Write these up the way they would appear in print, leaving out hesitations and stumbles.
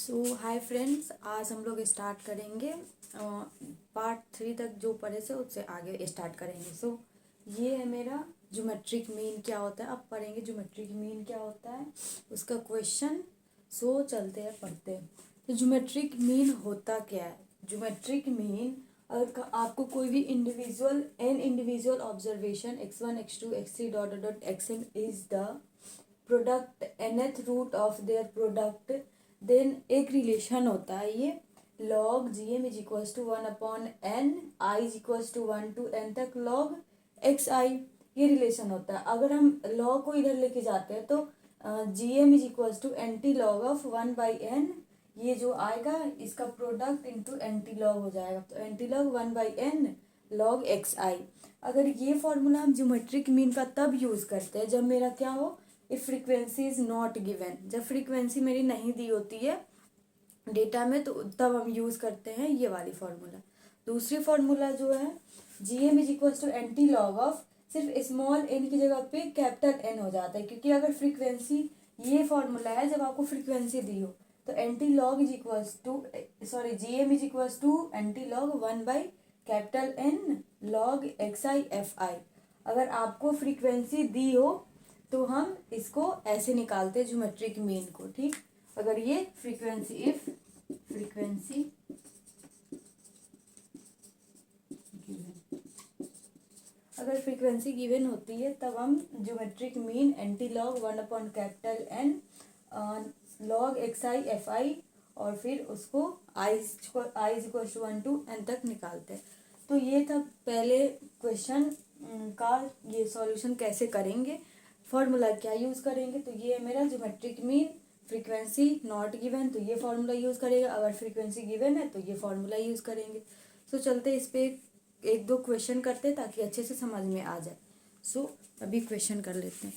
सो hi friends, आज हम लोग स्टार्ट करेंगे पार्ट 3 तक जो पढ़े से उससे आगे स्टार्ट करेंगे। सो ये है मेरा ज्योमेट्रिक मीन क्या होता है। अब पढ़ेंगे ज्योमेट्रिक मीन क्या होता है, उसका क्वेश्चन। सो चलते हैं पढ़ते हैं। तो ज्योमेट्रिक मीन होता क्या है? ज्योमेट्रिक मीन अगर आपको कोई भी individual observation x1 x2 x3 dot dot dot xn is the product nth root of their product, then एक रिलेशन होता है ये log gm is equals to 1/n, i is equals to 1 to n तक log xi, ये relation होता है। अगर हम log को इधर लेके जाते हैं तो gm is equals to nt log of 1/n, ये जो आएगा इसका प्रोडक्ट इंटू एंटी लॉग हो जाएगा, तो anti log 1/n log xi। अगर ये फॉर्मूला हम ज्योमेट्रिक मीन का तब यूज़ करते हैं जब मेरा क्या हो, if frequency is not given, जब फ्रीक्वेंसी मेरी नहीं दी होती है डेटा में, तो तब हम यूज़ करते हैं ये वाली फॉर्मूला। दूसरी फॉर्मूला जो है gm is equals to anti log of, सिर्फ स्मॉल एन की जगह पे कैपिटल एन हो जाता है, क्योंकि अगर फ्रीक्वेंसी, ये फॉर्मूला है जब आपको फ्रीक्वेंसी दी हो, तो anti log is equals to gm is equals to anti log 1/N log xi/fi। अगर आपको फ्रीक्वेंसी दी हो तो हम इसको ऐसे निकालते हैं ज्योमेट्रिक मीन को, ठीक। अगर ये फ्रीक्वेंसी, इफ फ्रीक्वेंसी अगर फ्रीक्वेंसी गिवन होती है तब हम geometric mean anti log 1/N log xi/fi और फिर उसको i is equal to 1 to n तक निकालते हैं। तो ये था पहले क्वेश्चन का ये सॉल्यूशन कैसे करेंगे, फॉर्मूला क्या यूज़ करेंगे। तो ये है मेरा geometric mean, frequency not given तो ये फॉर्मूला यूज़ करेगा, अगर फ्रीक्वेंसी गिवन है तो ये फॉर्मूला यूज़ करेंगे। सो चलते इस पे एक दो क्वेश्चन करते हैं ताकि अच्छे से समझ में आ जाए। सो अभी क्वेश्चन कर लेते हैं।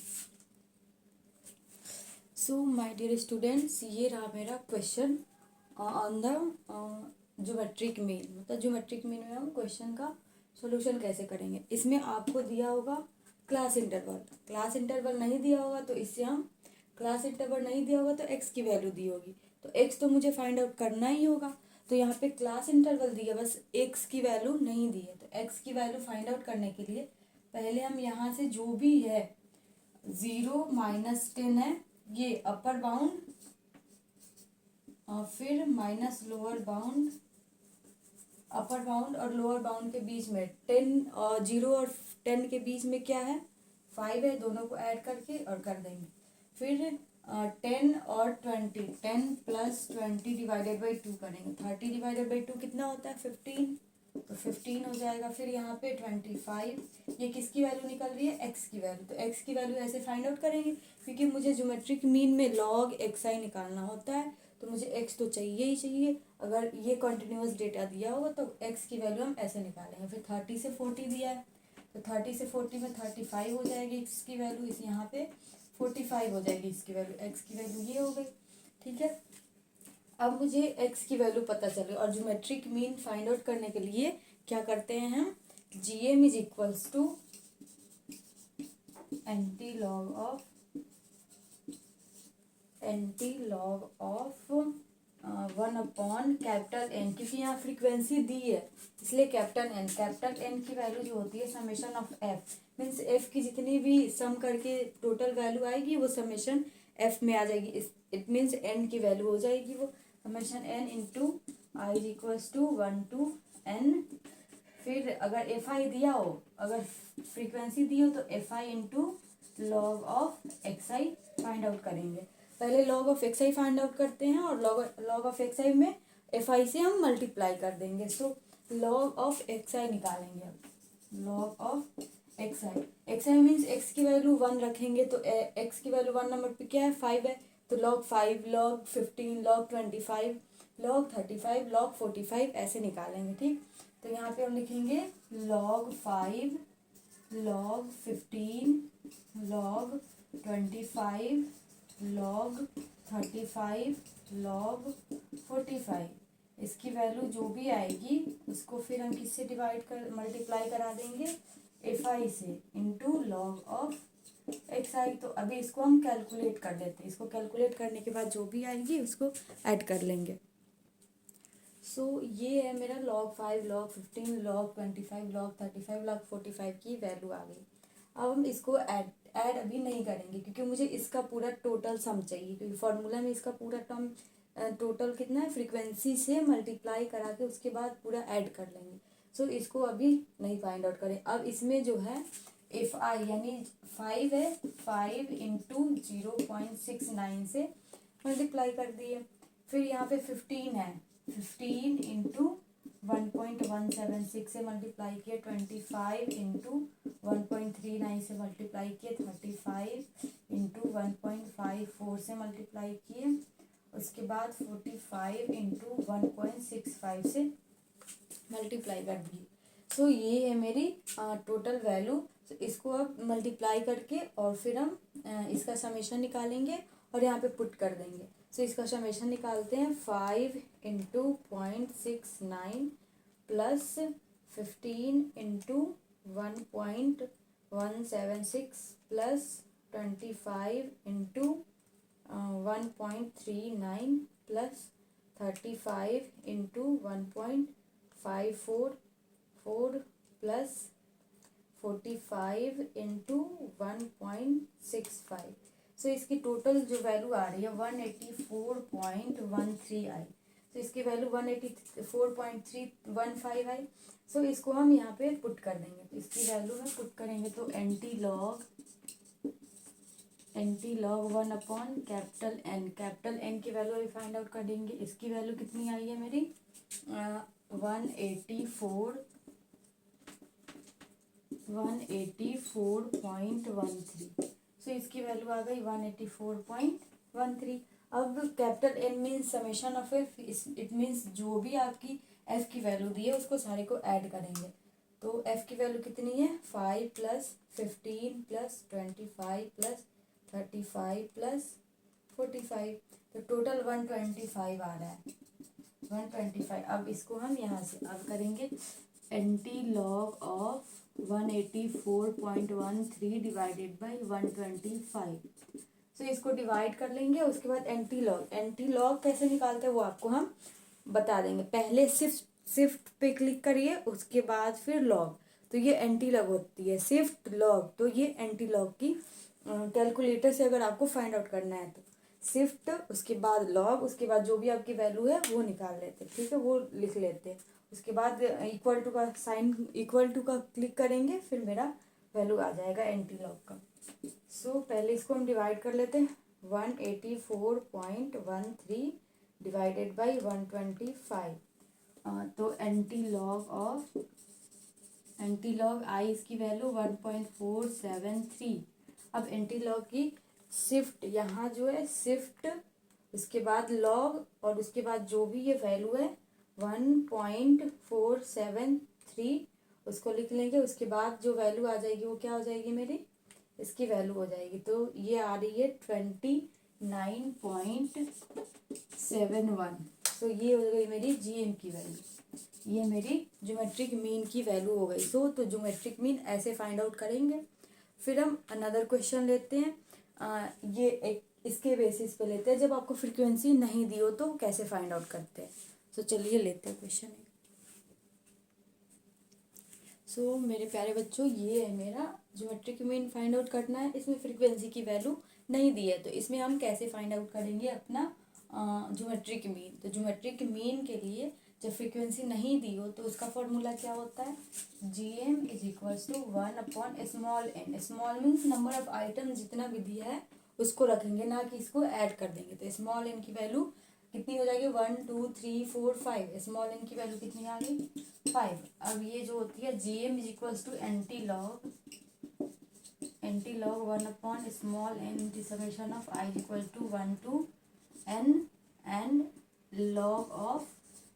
सो माय डियर स्टूडेंट्स, ये रहा मेरा question on the geometric mean, मतलब ज्योमेट्रिक मीन में हम क्वेश्चन का सॉल्यूशन कैसे करेंगे। इसमें आपको दिया होगा क्लास इंटरवल नहीं दिया होगा तो इससे हम क्लास इंटरवल नहीं दिया होगा तो एक्स की वैल्यू दी होगी, तो एक्स तो मुझे फाइंड आउट करना ही होगा। तो यहाँ पे क्लास इंटरवल दिया, बस एक्स की वैल्यू नहीं दी है, तो एक्स की वैल्यू फाइंड आउट करने के लिए पहले हम यहाँ से जो भी है 0 -10 है ये अपर बाउंड, और फिर minus lower bound, upper bound और लोअर बाउंड के बीच में 10 और 0 और 10 के बीच में क्या है 5 है, दोनों को ऐड करके और कर देंगे। फिर 10 और 20, 10 + 20 डिवाइडेड बाई 2 करेंगे, 30 डिवाइडेड बाई 2 कितना होता है 15, तो 15 हो जाएगा। फिर यहाँ पे 25, ये किसकी वैल्यू निकल रही है एक्स की वैल्यू, तो एक्स की वैल्यू ऐसे फाइंड आउट करेंगे क्योंकि मुझे ज्योमेट्रिक मीन में log xi निकालना होता है, तो मुझे x तो चाहिए ही चाहिए। अगर ये कंटिन्यूस डेटा दिया होगा तो x की वैल्यू हम ऐसे निकालेंगे। फिर 30 से 40 दिया है तो 30 से 40 में 35 हो जाएगी x की वैल्यू, इस यहाँ पे 45 हो जाएगी इसकी वैल्यू, x की वैल्यू ये हो गई, ठीक है। अब मुझे x की वैल्यू पता चले और ज्योमेट्रिक मीन फाइंड आउट करने के लिए क्या करते हैं हम, gm is equals to anti log of 1/N, क्योंकि यहाँ फ्रीक्वेंसी दी है इसलिए कैपिटल N की वैल्यू जो होती है summation of f, means f की जितनी भी सम करके टोटल वैल्यू आएगी वो समेशन f में आ जाएगी, इट मीन्स n की वैल्यू हो जाएगी वो summation n into i is equals to 1 to n। फिर अगर fi दिया हो, अगर फ्रीक्वेंसी दी हो तो fi into log of xi find out करेंगे। पहले log of xi find out करते हैं और log ऑफ xi में fi से हम मल्टीप्लाई कर देंगे। सो log ऑफ xi निकालेंगे, अब log of xi means x की वैल्यू 1 रखेंगे तो x की वैल्यू 1 नंबर पे क्या है 5 है, तो log 5, log 15, log 25, log 35, log 45 ऐसे निकालेंगे, ठीक। तो यहाँ पे हम लिखेंगे log 5, log 15, log 25, log 35, log 45, इसकी वैल्यू जो भी आएगी उसको फिर हम किससे मल्टीप्लाई करा देंगे fi से इंटू लॉग ऑफ एक्स आई। तो अभी इसको हम कैलकुलेट कर लेते हैं, इसको कैलकुलेट करने के बाद जो भी आएगी उसको ऐड कर लेंगे। सो ये है मेरा log 5, log 15, log 25, log 35, log 45 की वैल्यू आ गई। अब हम इसको ऐड अभी नहीं करेंगे क्योंकि मुझे इसका पूरा टोटल सम चाहिए, क्योंकि फॉर्मूला में इसका पूरा टर्म टोटल कितना है, फ्रीक्वेंसी से मल्टीप्लाई करा के उसके बाद पूरा ऐड कर लेंगे। सो इसको अभी नहीं फाइंड आउट करें। अब इसमें जो है एफ आई यानी 5 है, 5 इंटू 0.69 से मल्टीप्लाई कर दिए। फिर यहाँ पे 15 है, 15 इंटू 1.176 से मल्टीप्लाई किए, 25 इंटू 1.39 से मल्टीप्लाई किए, 35 इंटू 1.54 से मल्टीप्लाई किए, उसके बाद 45 इंटू 1.65 से मल्टीप्लाई कर दिए। सो ये है मेरी टोटल वैल्यू। इसको अब मल्टीप्लाई करके और फिर हम इसका समेशन निकालेंगे और यहाँ पे पुट कर देंगे। सो इसका समेशन निकालते हैं, 5 into 0.69 plus 15 into 1.176 plus 25 into 1.39 plus 35 into 1.544 plus 45 into 1.65। सो इसकी टोटल जो वैल्यू आ रही है 184.13 आई। तो इसकी वैल्यू 184.315 आई। सो इसको हम यहाँ पे पुट कर देंगे। तो इसकी वैल्यू में पुट करेंगे तो anti log 1 upon capital N की वैल्यू अभी फाइंड आउट कर देंगे। इसकी वैल्यू कितनी आई है मेरी 184.13। सो इसकी वैल्यू आ गई 184.13। अब capital N means summation of F, it means जो भी आपकी एफ की वैल्यू दी है उसको सारे को ऐड करेंगे। तो एफ की वैल्यू कितनी है 5 प्लस 15 प्लस 25 प्लस 35 प्लस 45, तो टोटल 125 आ रहा है, 125। अब इसको हम यहाँ से अब करेंगे anti log of 184.13 divided by 125। सो इसको डिवाइड कर लेंगे, उसके बाद एंटी लॉग कैसे निकालते हैं वो आपको हम बता देंगे। पहले शिफ्ट पे क्लिक करिए, उसके बाद फिर लॉग, तो ये एंटी लॉग होती है। शिफ्ट लॉग, तो ये एंटी लॉग की कैलकुलेटर से अगर आपको फाइंड आउट करना है तो शिफ्ट, उसके बाद लॉग, उसके बाद जो भी आपकी वैल्यू है वो निकाल लेते हैं, ठीक है, वो लिख लेते हैं। उसके बाद इक्वल टू का साइन, इक्वल टू का क्लिक करेंगे, फिर मेरा वैल्यू आ जाएगा एंटी लॉग का। सो पहले इसको हम डिवाइड कर लेते हैं, 184.13 डिवाइडेड बाई 125। तो एंटी लॉग आई इसकी वैल्यू 1.473। अब एंटी लॉग की शिफ्ट, यहाँ जो है शिफ्ट, उसके बाद लॉग और उसके बाद जो भी ये वैल्यू है 1.473 उसको लिख लेंगे। उसके बाद जो वैल्यू आ जाएगी वो क्या हो जाएगी मेरी, इसकी वैल्यू हो जाएगी। तो ये आ रही है 29.71। तो ये हो गई मेरी जीएम की वैल्यू, ये मेरी ज्योमेट्रिक मीन की वैल्यू हो गई। तो ज्योमेट्रिक मीन ऐसे फाइंड आउट करेंगे। फिर हम अनदर क्वेश्चन लेते हैं, ये एक इसके बेसिस पे लेते हैं, जब आपको फ्रीक्वेंसी नहीं दी हो तो कैसे फाइंड आउट करते हैं। तो चलिए लेते हैं क्वेश्चन। सो मेरे प्यारे बच्चों, ये है मेरा ज्योमेट्रिक मीन फाइंड आउट करना है। इसमें फ्रीक्वेंसी की वैल्यू नहीं दी है, तो इसमें हम कैसे फाइंड आउट करेंगे अपना ज्योमेट्रिक मीन। तो ज्योमेट्रिक मीन के लिए जब फ्रीक्वेंसी नहीं दी हो तो उसका फॉर्मूला क्या होता है, GM is equals to 1 upon small n। Small means number of item जितना भी दिया है उसको रखेंगे, ना कि इसको ऐड कर देंगे। तो स्मॉल n की वैल्यू कितनी हो जाएगी 1 2 3 4 5। स्मॉल n की वैल्यू कितनी आ गई 5। अब ये जो होती है GM is equals to anti log 1 upon small n into summation of i is equal to 1 to n and log of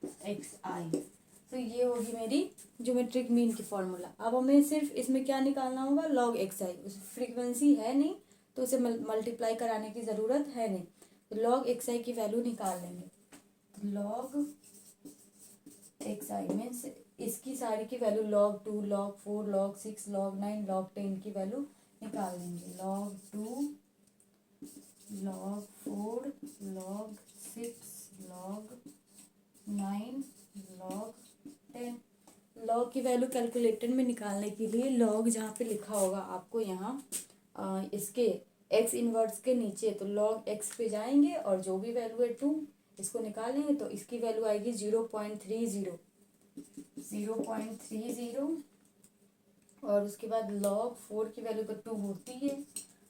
xi। तो ये होगी मेरी ज्योमेट्रिक मीन की फॉर्मूला। अब हमें सिर्फ इसमें क्या निकालना होगा, log xi। उस फ्रीक्वेंसी है नहीं तो उसे मल्टीप्लाई कराने की ज़रूरत है नहीं, तो log xi की वैल्यू निकाल लेंगे। तो log xi मीन्स इसकी सारी की value log 2 log 4 log 6 log 9 log 10 की वैल्यू निकाल लेंगे। log 2, log 4, log 6, log 9, log 10। log की वैल्यू कैलकुलेटर में निकालने के लिए log जहाँ पे लिखा होगा आपको यहाँ इसके x इनवर्स के नीचे, तो log x पे जाएंगे और जो भी वैल्यू है 2 इसको निकालेंगे तो इसकी वैल्यू आएगी 0.30, 0.30। और उसके बाद log 4 की वैल्यू तो 2 होती है।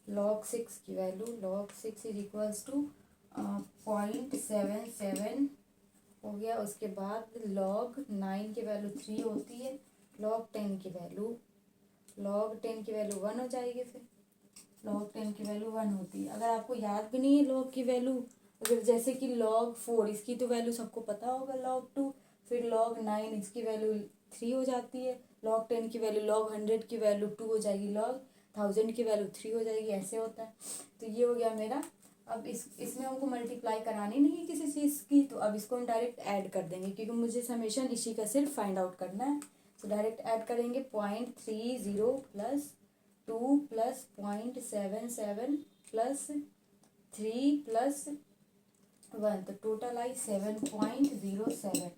log 6 की value, log 6 is equals to 0.77 हो गया। उसके बाद log 9 की वैल्यू 3 होती है। log 10 की वैल्यू 1 हो जाएगी। फिर log 10 की वैल्यू 1 होती है। अगर आपको याद भी नहीं है log की वैल्यू, अगर जैसे कि log 4 इसकी तो वैल्यू सबको पता होगा log 2, फिर log 9 इसकी वैल्यू 3 हो जाती है। log 10 की वैल्यू, log 100 की वैल्यू 2 हो जाएगी, log 1000 की वैल्यू 3 हो जाएगी, ऐसे होता है। तो ये हो गया मेरा। अब इसमें हमको मल्टीप्लाई करानी नहीं है किसी चीज़ की, तो अब इसको हम डायरेक्ट ऐड कर देंगे क्योंकि मुझे समेशन इसी का सिर्फ फाइंड आउट करना है। तो डायरेक्ट ऐड करेंगे 0.30 प्लस 2 प्लस 0.77 प्लस 3 प्लस 1, तो टोटल आई 7.07।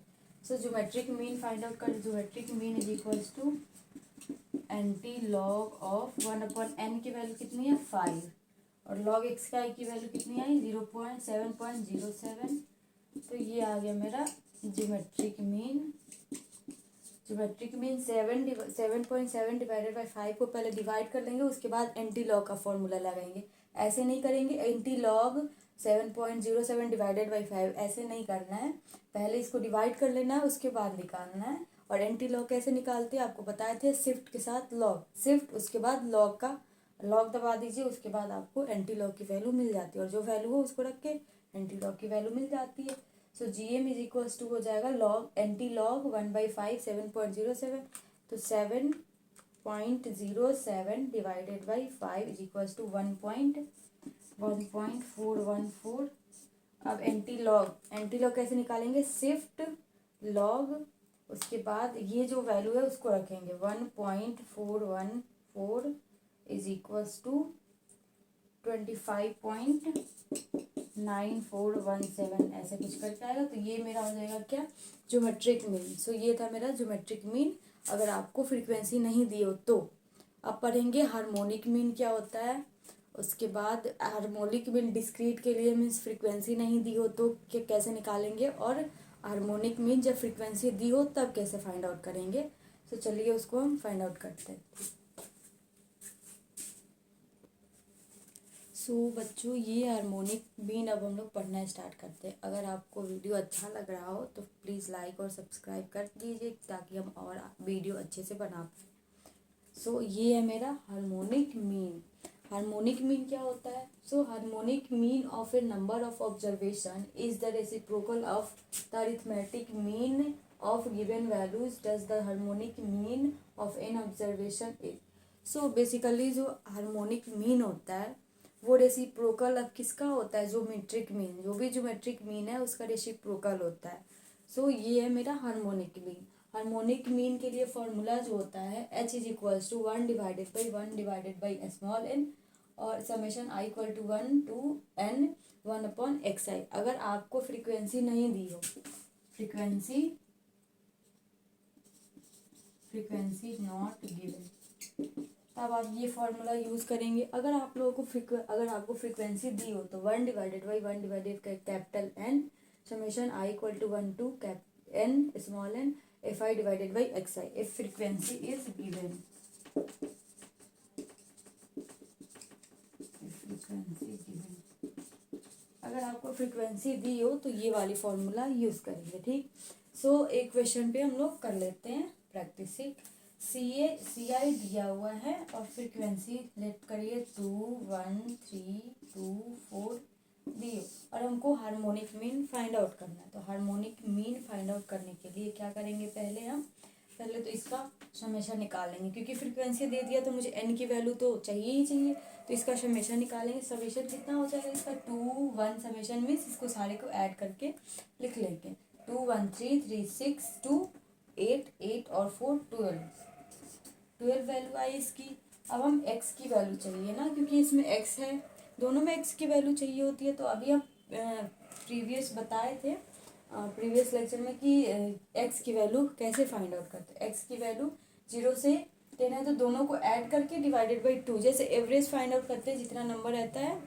So geometric mean find out कर। Geometric mean is equals to anti log of 1/n की वैल्यू कितनी है 5, और log x का की वैल्यू कितनी आई 7.07। तो ये आ गया मेरा geometric mean. Geometric mean 7.7 divided by 5 को पहले डिवाइड कर लेंगे, उसके बाद एंटी लॉग का फॉर्मूला लगाएंगे। ऐसे नहीं करेंगे एंटी लॉग 7.07 डिवाइडेड बाई 5, ऐसे नहीं करना है। पहले इसको डिवाइड कर लेना है, उसके बाद निकालना है। और एंटी लॉग कैसे निकालते हैं आपको बताए थे, शिफ्ट के साथ लॉग, शिफ्ट उसके बाद लॉग का लॉग दबा दीजिए, उसके बाद आपको एंटी लॉग की वैल्यू मिल जाती है, और जो वैल्यू हो उसको रख के एंटी लॉग की वैल्यू मिल जाती है। So GM is equals to हो जाएगा लॉग एंटी लॉग 1/5 7.07, तो 7.07 divided by 5 is equals to 1.414। अब एंटी लॉग कैसे निकालेंगे, शिफ्ट लॉग, उसके बाद ये जो वैल्यू है उसको रखेंगे 1.414 इज इक्वल्स टू 25.9417, ऐसे कुछ करके आएगा। तो ये मेरा हो जाएगा क्या, ज्योमेट्रिक मीन। सो ये था मेरा ज्योमेट्रिक मीन। अगर आपको फ्रीक्वेंसी नहीं दी हो तो अब पढ़ेंगे हार्मोनिक मीन क्या होता है। उसके बाद हार्मोनिक मीन डिस्क्रीट के लिए मीन्स फ्रीक्वेंसी नहीं दी हो तो कैसे निकालेंगे, और हार्मोनिक मीन जब फ्रीक्वेंसी दी हो तब कैसे फाइंड आउट करेंगे। तो चलिए उसको हम फाइंड आउट करते हैं। सो बच्चों ये हार्मोनिक मीन अब हम लोग पढ़ना स्टार्ट करते हैं। अगर आपको वीडियो अच्छा लग रहा हो तो प्लीज़ लाइक और सब्सक्राइब कर दीजिए ताकि हम और वीडियो अच्छे से बना पाएँ। सो ये है मेरा हार्मोनिक मीन। हार्मोनिक मीन क्या होता है, so harmonic mean of a number of observation is the reciprocal of the arithmetic mean of given values does the harmonic mean of n observation is. So basically जो harmonic mean होता है वो reciprocal अब किसका होता है, geometric mean, जो भी ज्योमेट्रिक मीन है उसका रेसिप्रोकल होता है। सो ये है मेरा हार्मोनिक मीन। हार्मोनिक मीन के लिए फॉर्मूला जो होता है H is equals to 1 divided by small n, और summation I equal to 1 to n 1/xi। अगर आपको फ्रीक्वेंसी नहीं दी हो, फ्रीक्वेंसी नॉट गिवन, तब आप ये फॉर्मूला यूज़ करेंगे। अगर आप लोगों को अगर आपको फ्रीक्वेंसी दी हो तो 1 divided capital N summation I equal to 1 to n small n fi divided by xi if frequency is given. अगर आपको फ्रीक्वेंसी दी हो तो ये वाली फॉर्मूला यूज़ करेंगे, ठीक। सो एक क्वेश्चन पे हम लोग कर लेते हैं प्रैक्टिस। CI दिया हुआ है और फ्रीक्वेंसी लेट करिए 2 1 3 2 4 दिए, और हमको हार्मोनिक मीन फाइंड आउट करना है। तो हार्मोनिक मीन फाइंड आउट करने के लिए क्या करेंगे, पहले तो इसका समेशन निकालेंगे क्योंकि फ्रीक्वेंसी दे दिया तो मुझे n की वैल्यू तो चाहिए ही चाहिए। तो इसका समेशन निकालेंगे। समेशन कितना हो जाएगा इसका 2 1, समेशन मीन्स इसको सारे को ऐड करके लिख लेंगे 2 1 3 3 6 2 8 8 और 4 12 वैल्यू आई इसकी। अब हम x की वैल्यू चाहिए ना, क्योंकि इसमें x है, दोनों में x की वैल्यू चाहिए होती है। तो अभी हम प्रीवियस बताए थे प्रीवियस लेक्चर में कि x की वैल्यू कैसे फाइंड आउट करते हैं। x की वैल्यू 0 से 10 है तो दोनों को ऐड करके डिवाइडेड बाई 2, जैसे एवरेज फाइंड आउट करते हैं, जितना नंबर रहता है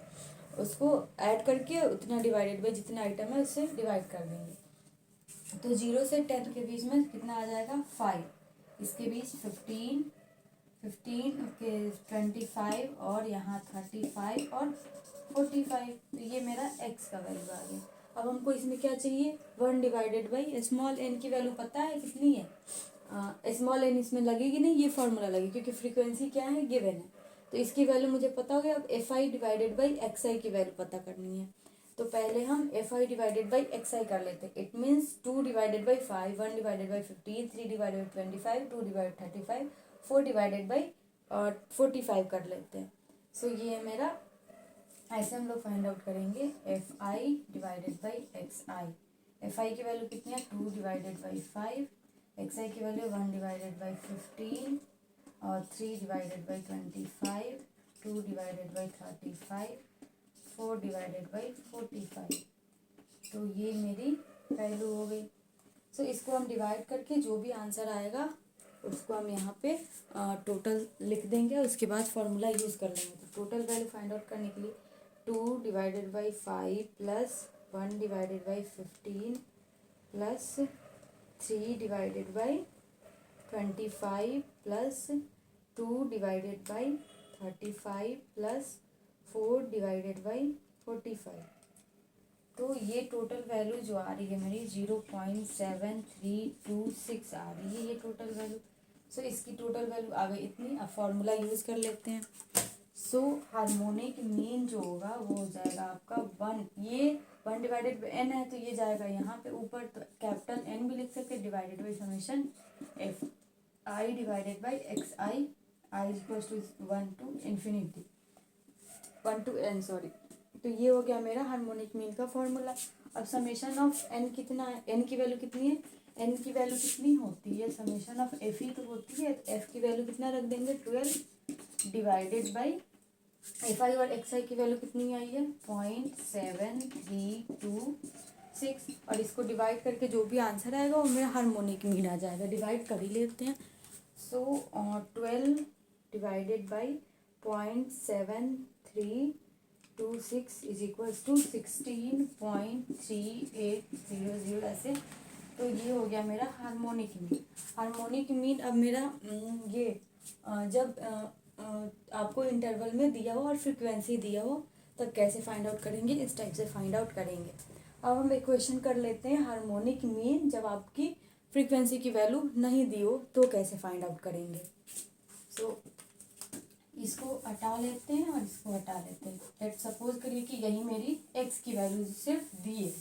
उसको ऐड करके उतना डिवाइडेड बाई जितना आइटम है उससे डिवाइड कर देंगे। तो 0 से 10 के बीच में कितना आ जाएगा 5, इसके बीच 15 ओके 25 और यहाँ 35 और 45। तो ये मेरा x का वैल्यू आ गया। अब हमको इसमें क्या चाहिए 1 डिवाइडेड बाई स्मॉल n की वैल्यू पता है कितनी है। स्मॉल n इसमें लगेगी नहीं, ये फॉर्मूला लगेगी क्योंकि फ्रीक्वेंसी क्या है गिवन है। तो इसकी वैल्यू मुझे पता हो गया। अब f I divided by x i की वैल्यू पता करनी है। तो पहले हम f I divided by x i कर लेते हैं। It means 2 divided by 5, 1 divided by 15, 3 divided by 25, 2 divide 35, 4 divided by 45 कर लेते हैं। सो ये है मेरा, ऐसे हम लोग फाइंड आउट करेंगे F I divided by x I. F I की वैल्यू कितनी है 2 डिवाइडेड बाई 5, एक्स आई की वैल्यू 1 डिवाइडेड बाई 15 और 3 divided by 25, 2 divided by 35, 4 divided by 45। तो ये मेरी वैल्यू हो गई। सो इसको हम डिवाइड करके जो भी आंसर आएगा उसको हम यहाँ पे टोटल लिख देंगे और उसके बाद फॉर्मूला यूज़ कर लेंगे। तो टोटल वैल्यू फाइंड आउट करने के लिए 2 divided by 5 plus 1 divided by 15 plus 3 divided by 25 plus 2 divided by 35 plus 4 divided by 45। तो ये टोटल वैल्यू जो आ रही है मेरी 0.7326 आ रही है ये टोटल वैल्यू। सो इसकी टोटल वैल्यू आ गई इतनी। अब फॉर्मूला यूज़ कर लेते हैं। सो हार्मोनिक मीन जो होगा वो हो जाएगा आपका 1, ये 1 डिवाइडेड बाई n है तो ये जाएगा यहाँ पे ऊपर, तो कैपिटल N भी लिख सकते, divided by summation F I divided by x I, I equals to 1 to infinity 1 to n sorry. तो ये हो गया मेरा हार्मोनिक मीन का फॉर्मूला। अब समेशन ऑफ n कितना है, n की वैल्यू कितनी है, n की वैल्यू कितनी होती है, समेशन ऑफ एफ ही तो होती है। तो f की वैल्यू कितना रख देंगे 12 डिवाइडेड बाई एफ आई और एक्स आई की वैल्यू कितनी आई है 0.7326 और इसको डिवाइड करके जो भी आंसर आएगा वो मेरा हार्मोनिक मीन आ जाएगा। डिवाइड कर ही लेते हैं। So 12 divided by 0.7326 is equals to 16.3800 ऐसे। तो ये हो गया मेरा हार्मोनिक मीन। हार्मोनिक मीन अब मेरा ये जब आपको इंटरवल में दिया हो और फ्रिक्वेंसी दिया हो तब कैसे फाइंड आउट करेंगे, इस टाइप से फाइंड आउट करेंगे। अब हम इक्वेशन कर लेते हैं हार्मोनिक मीन जब आपकी फ्रिक्वेंसी की वैल्यू नहीं दी हो तो कैसे फाइंड आउट करेंगे। सो इसको हटा लेते हैं और इसको हटा लेते हैं। लेट सपोज करिए कि यही मेरी एक्स की वैल्यू सिर्फ दी है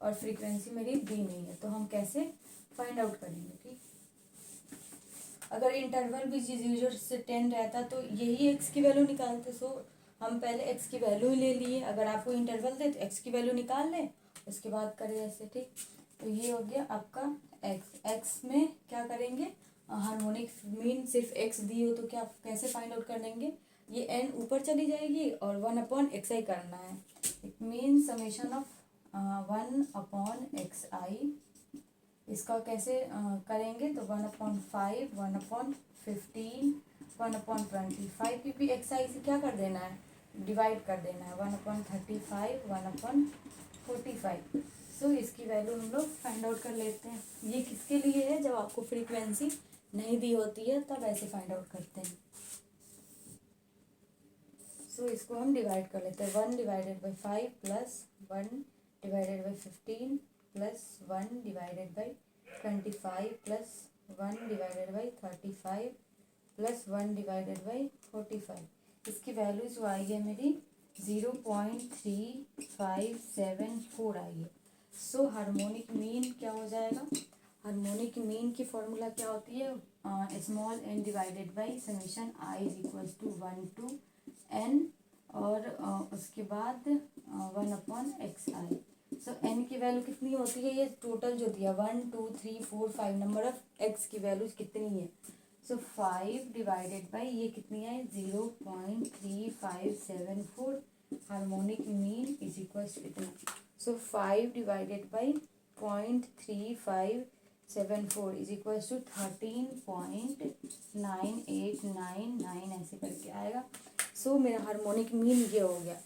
और फ्रीक्वेंसी मेरी दी नहीं है, तो हम कैसे फाइंड आउट करेंगे। ठीक, अगर इंटरवल भी 0 से 10 रहता तो यही एक्स की वैल्यू निकालते। सो हम पहले एक्स की वैल्यू ही ले लिए। अगर आपको इंटरवल दे तो एक्स की वैल्यू निकाल लें, उसके बाद करें ऐसे। ठीक, तो ये हो गया आपका एक्स। एक्स में क्या करेंगे, हार्मोनिक मीन सिर्फ एक्स दी हो तो क्या कैसे फाइंड आउट कर लेंगे, ये एन ऊपर चली जाएगी और 1/xi करना है। It mean summation of 1/xi। इसका कैसे करेंगे तो 1/5, 1/15, 1/25, क्योंकि एक्स आई से क्या कर देना है डिवाइड कर देना है 1/35, 1/45। सो इसकी वैल्यू हम लोग फाइंड आउट कर लेते हैं। ये किसके लिए है, जब आपको फ्रीक्वेंसी नहीं दी होती है तब ऐसे फाइंड आउट करते हैं। सो इसको हम डिवाइड कर लेते हैं। 1 divided by 5 plus 1 divided by 15 plus 1 divided by 25 plus 1 divided by 35 plus 1 divided by 45। इसकी वैल्यू जो आई है मेरी 0.3574 आई है। सो हार्मोनिक मीन क्या हो जाएगा, हार्मोनिक मीन की फॉर्मूला क्या होती है, small N divided by summation I is equals to 1 to N और उसके बाद 1/xi। सो एन की वैल्यू कितनी होती है, ये टोटल जो दिया 1 2 3 4 5 नंबर ऑफ एक्स की वैल्यूज कितनी है। सो 5 डिवाइडेड बाई ये कितनी है 0.3574 harmonic mean is equal to इतना। So 5 divided by 0.3574 is equal to 13.9899 ऐसे करके आएगा। सो मेरा हार्मोनिक मीन ये हो गया।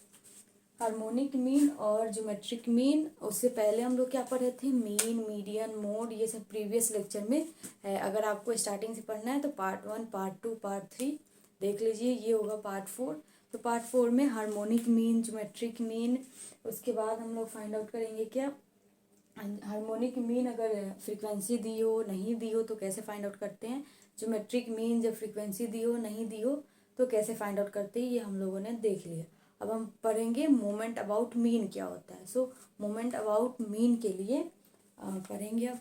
हार्मोनिक मीन और ज्योमेट्रिक मीन, उससे पहले हम लोग क्या पढ़े थे, मीन, मीडियन, मोड, ये सब प्रीवियस लेक्चर में है। अगर आपको स्टार्टिंग से पढ़ना है तो पार्ट 1, पार्ट 2, पार्ट 3 देख लीजिए। ये होगा पार्ट 4। तो पार्ट 4 में हार्मोनिक मीन, ज्योमेट्रिक मीन, उसके बाद हम लोग फाइंड आउट करेंगे क्या हार्मोनिक मीन अगर फ्रीक्वेंसी दी हो नहीं दी हो तो कैसे फाइंड आउट करते हैं, ज्योमेट्रिक मीन जब फ्रीक्वेंसी दी हो नहीं दी हो तो कैसे फाइंड आउट करते हैं, ये हम लोगों ने देख लिया। अब हम पढ़ेंगे मोमेंट अबाउट मीन क्या होता है। सो मोमेंट अबाउट मीन के लिए पढ़ेंगे अब